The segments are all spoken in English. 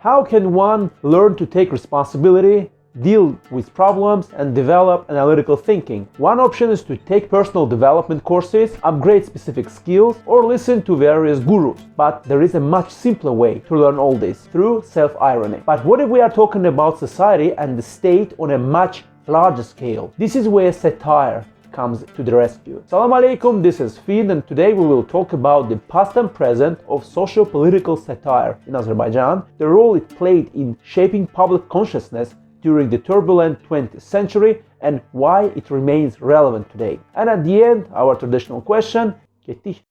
How can one learn to take responsibility, deal with problems, and develop analytical thinking? One option is to take personal development courses, upgrade specific skills, or listen to various gurus. But there is a much simpler way to learn all this, through self-irony. But what if we are talking about society and the state on a much larger scale? This is where satire comes to the rescue. Salam alaikum, this is Feed, and today we will talk about the past and present of socio-political satire in Azerbaijan, the role it played in shaping public consciousness during the turbulent 20th century, and why it remains relevant today. And at the end, our traditional question, Getih.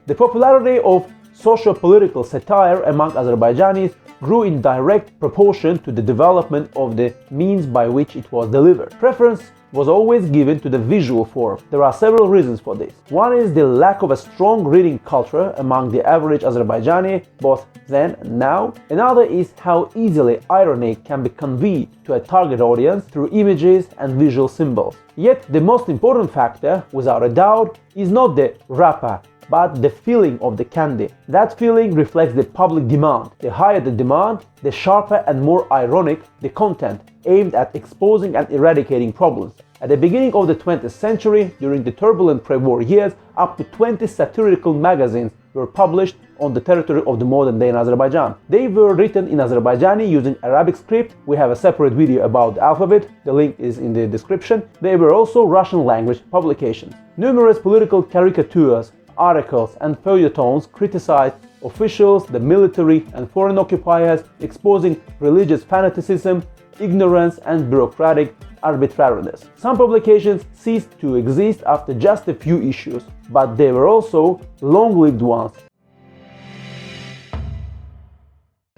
The popularity of socio-political satire among Azerbaijanis grew in direct proportion to the development of the means by which it was delivered. Preference was always given to the visual form. There are several reasons for this. One is the lack of a strong reading culture among the average Azerbaijani, both then and now. Another is how easily irony can be conveyed to a target audience through images and visual symbols. Yet the most important factor, without a doubt, is not the rapper, but the feeling of the candy. That feeling reflects the public demand. The higher the demand, the sharper and more ironic the content, aimed at exposing and eradicating problems. At the beginning of the 20th century, during the turbulent pre-war years, up to 20 satirical magazines were published on the territory of the modern-day Azerbaijan. They were written in Azerbaijani using Arabic script. We have a separate video about the alphabet, the link is in the description. They were also Russian language publications. Numerous political caricatures, articles and feuilletons criticized officials, the military and foreign occupiers, exposing religious fanaticism, ignorance and bureaucratic arbitrariness. Some publications ceased to exist after just a few issues, but they were also long-lived ones.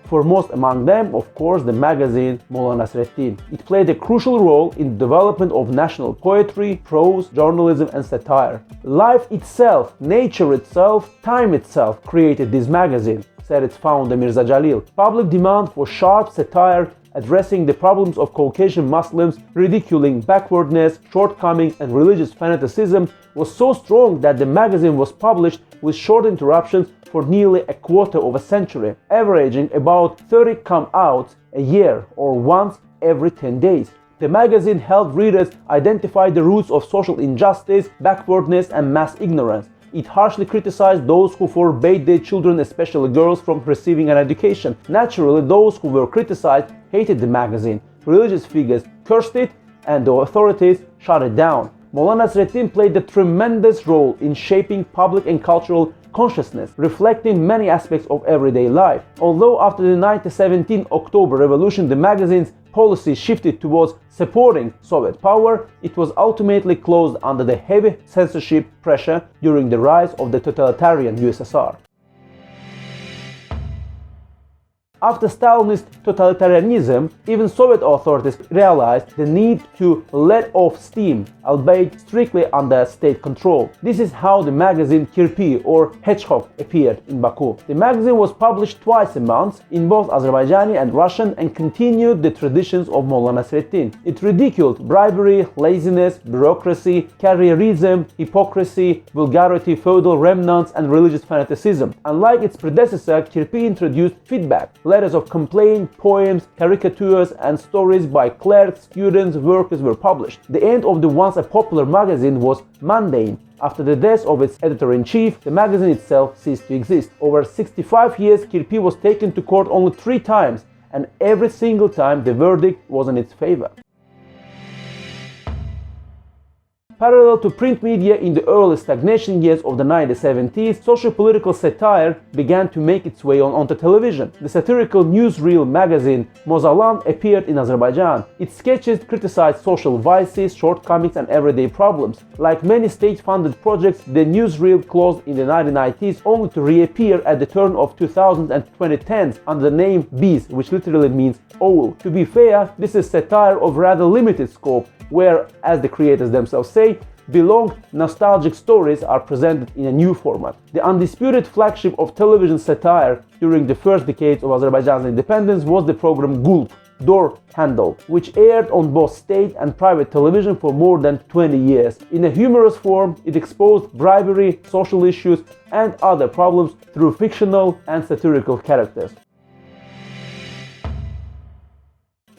Foremost among them, of course, the magazine Molla Nasreddin. It played a crucial role in the development of national poetry, prose, journalism and satire. Life itself, nature itself, time itself created this magazine, said its founder Mirza Jalil. Public demand for sharp satire addressing the problems of Caucasian Muslims, ridiculing backwardness, shortcomings and religious fanaticism was so strong that the magazine was published with short interruptions for nearly a quarter of a century, averaging about 30 come-outs a year or once every 10 days. The magazine helped readers identify the roots of social injustice, backwardness and mass ignorance. It harshly criticized those who forbade their children, especially girls, from receiving an education. Naturally, those who were criticized hated the magazine. Religious figures cursed it, and the authorities shut it down. Molla Nasreddin played a tremendous role in shaping public and cultural consciousness, reflecting many aspects of everyday life. Although after the 1917 October Revolution the magazine's policy shifted towards supporting Soviet power, it was ultimately closed under the heavy censorship pressure during the rise of the totalitarian USSR. After Stalinist totalitarianism, even Soviet authorities realized the need to let off steam, albeit strictly under state control. This is how the magazine Kirpi or Hedgehog appeared in Baku. The magazine was published twice a month in both Azerbaijani and Russian and continued the traditions of Molla Nasreddin. It ridiculed bribery, laziness, bureaucracy, careerism, hypocrisy, vulgarity, feudal remnants and religious fanaticism. Unlike its predecessor, Kirpi introduced feedback. Letters of complaint, poems, caricatures and stories by clerks, students, workers were published. The end of the once a popular magazine was mundane. After the death of its editor-in-chief, the magazine itself ceased to exist. Over 65 years, Kirpi was taken to court only 3 times, and every single time the verdict was in its favor. Parallel to print media in the early stagnation years of the 1970s, socio-political satire began to make its way onto television. The satirical newsreel magazine Mozalan appeared in Azerbaijan. Its sketches criticized social vices, shortcomings and everyday problems. Like many state-funded projects, the newsreel closed in the 1990s only to reappear at the turn of 2000s and 2010s under the name Biz, which literally means owl. To be fair, this is satire of rather limited scope, where, as the creators themselves say, belonged nostalgic stories are presented in a new format. The undisputed flagship of television satire during the first decades of Azerbaijan's independence was the program Gulp, Door Handle, which aired on both state and private television for more than 20 years. In a humorous form, it exposed bribery, social issues, and other problems through fictional and satirical characters.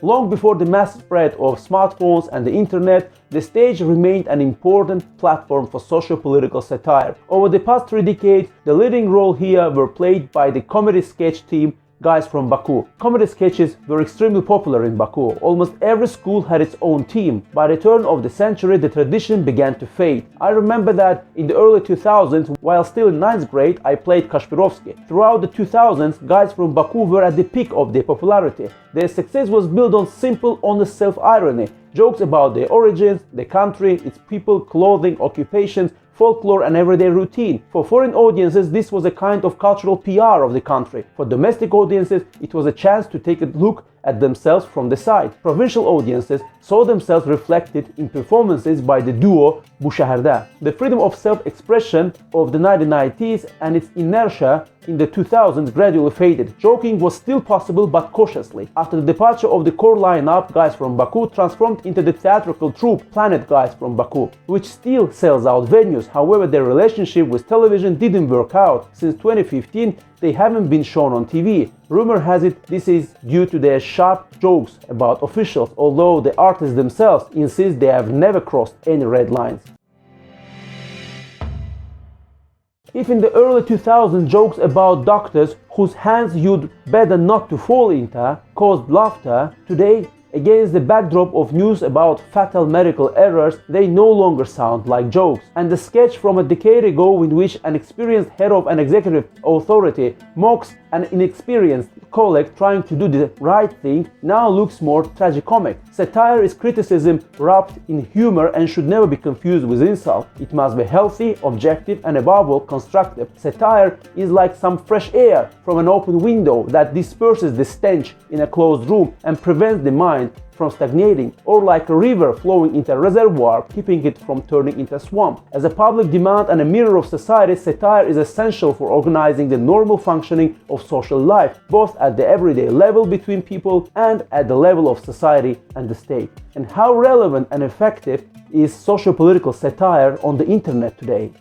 Long before the mass spread of smartphones and the internet, the stage remained an important platform for socio-political satire. Over the past 3 decades, the leading role here were played by the comedy sketch team guys from Baku. Comedy sketches were extremely popular in Baku. Almost every school had its own team. By the turn of the century, the tradition began to fade. I remember that in the early 2000s, while still in 9th grade, I played Kashpirovsky. Throughout the 2000s, guys from Baku were at the peak of their popularity. Their success was built on simple, honest self-irony, jokes about their origins, the country, its people, clothing, occupations, folklore and everyday routine. For foreign audiences, this was a kind of cultural PR of the country. For domestic audiences, it was a chance to take a look at themselves from the side. Provincial audiences saw themselves reflected in performances by the duo Bu Shaharda. The freedom of self-expression of the 1990s and its inertia in the 2000s gradually faded. Joking was still possible, but cautiously. After the departure of the core lineup, guys from Baku transformed into the theatrical troupe Planet Guys from Baku, which still sells out venues. However, their relationship with television didn't work out. Since 2015, they haven't been shown on TV. Rumor has it this is due to their sharp jokes about officials, although the artists themselves insist they have never crossed any red lines. If in the early 2000s jokes about doctors whose hands you'd better not to fall into caused laughter, today, against the backdrop of news about fatal medical errors, they no longer sound like jokes. And the sketch from a decade ago in which an experienced head of an executive authority mocks an inexperienced colleague trying to do the right thing now looks more tragicomic. Satire is criticism wrapped in humor and should never be confused with insult. It must be healthy, objective, and above all constructive. Satire is like some fresh air from an open window that disperses the stench in a closed room and prevents the mind from stagnating, or like a river flowing into a reservoir, keeping it from turning into a swamp. As a public demand and a mirror of society, satire is essential for organizing the normal functioning of social life, both at the everyday level between people and at the level of society and the state. And how relevant and effective is socio-political satire on the internet today?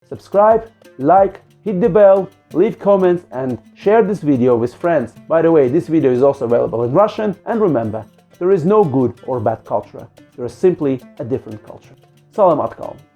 Subscribe, like, hit the bell, leave comments and share this video with friends. By the way, this video is also available in Russian, and remember, there is no good or bad culture. There is simply a different culture. Salamat kalın.